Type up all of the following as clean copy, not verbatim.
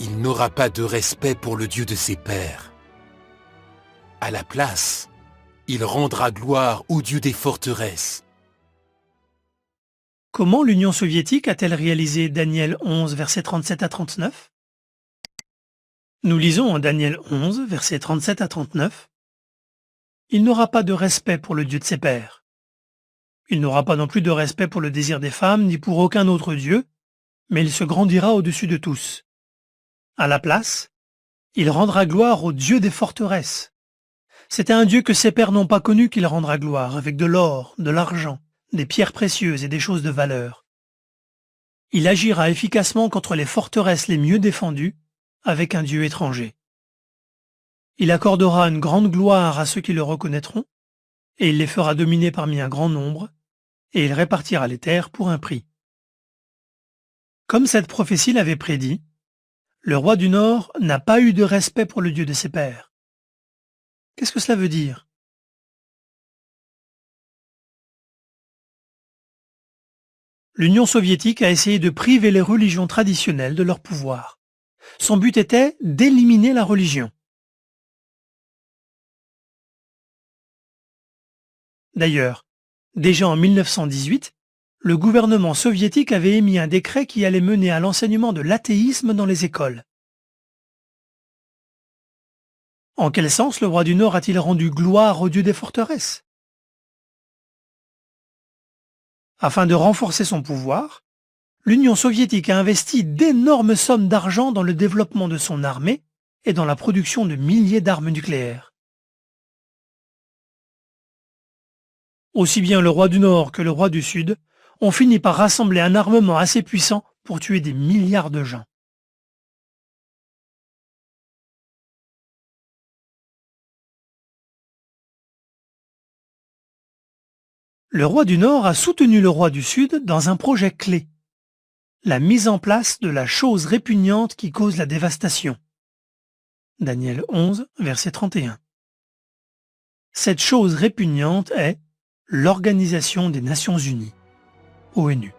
il n'aura pas de respect pour le Dieu de ses pères. À la place, il rendra gloire au Dieu des forteresses. Comment l'Union soviétique a-t-elle réalisé Daniel 11, versets 37 à 39 ? Nous lisons en Daniel 11, versets 37 à 39. Il n'aura pas de respect pour le Dieu de ses pères. Il n'aura pas non plus de respect pour le désir des femmes, ni pour aucun autre Dieu, mais il se grandira au-dessus de tous. À la place, il rendra gloire au Dieu des forteresses. C'est à un Dieu que ses pères n'ont pas connu qu'il rendra gloire, avec de l'or, de l'argent, des pierres précieuses et des choses de valeur. Il agira efficacement contre les forteresses les mieux défendues, avec un Dieu étranger. Il accordera une grande gloire à ceux qui le reconnaîtront, et il les fera dominer parmi un grand nombre, et il répartira les terres pour un prix. Comme cette prophétie l'avait prédit, le roi du Nord n'a pas eu de respect pour le Dieu de ses pères. Qu'est-ce que cela veut dire ? L'Union soviétique a essayé de priver les religions traditionnelles de leur pouvoir. Son but était d'éliminer la religion. D'ailleurs, déjà en 1918, le gouvernement soviétique avait émis un décret qui allait mener à l'enseignement de l'athéisme dans les écoles. En quel sens le roi du Nord a-t-il rendu gloire au Dieu des forteresses ? Afin de renforcer son pouvoir, l'Union soviétique a investi d'énormes sommes d'argent dans le développement de son armée et dans la production de milliers d'armes nucléaires. Aussi bien le roi du Nord que le roi du Sud ont fini par rassembler un armement assez puissant pour tuer des milliards de gens. Le roi du Nord a soutenu le roi du Sud dans un projet clé, la mise en place de la chose répugnante qui cause la dévastation. Daniel 11, verset 31. Cette chose répugnante est l'Organisation des Nations Unies, ONU.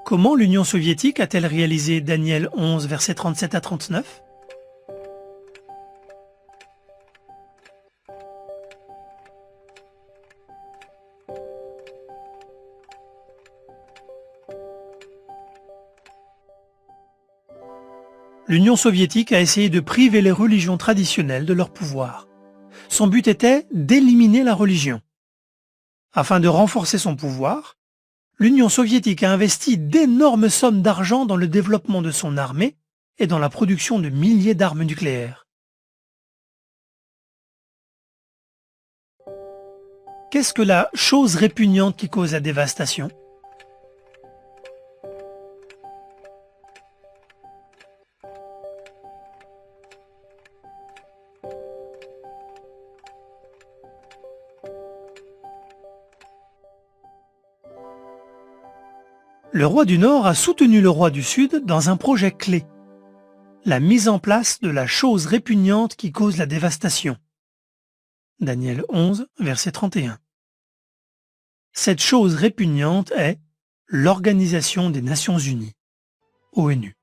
Comment l'Union soviétique a-t-elle réalisé Daniel 11, versets 37 à 39 ? L'Union soviétique a essayé de priver les religions traditionnelles de leur pouvoir. Son but était d'éliminer la religion. Afin de renforcer son pouvoir, l'Union soviétique a investi d'énormes sommes d'argent dans le développement de son armée et dans la production de milliers d'armes nucléaires. Qu'est-ce que la chose répugnante qui cause la dévastation ? Le roi du Nord a soutenu le roi du Sud dans un projet clé, la mise en place de la chose répugnante qui cause la dévastation. Daniel 11, verset 31. Cette chose répugnante est l'Organisation des Nations Unies, ONU.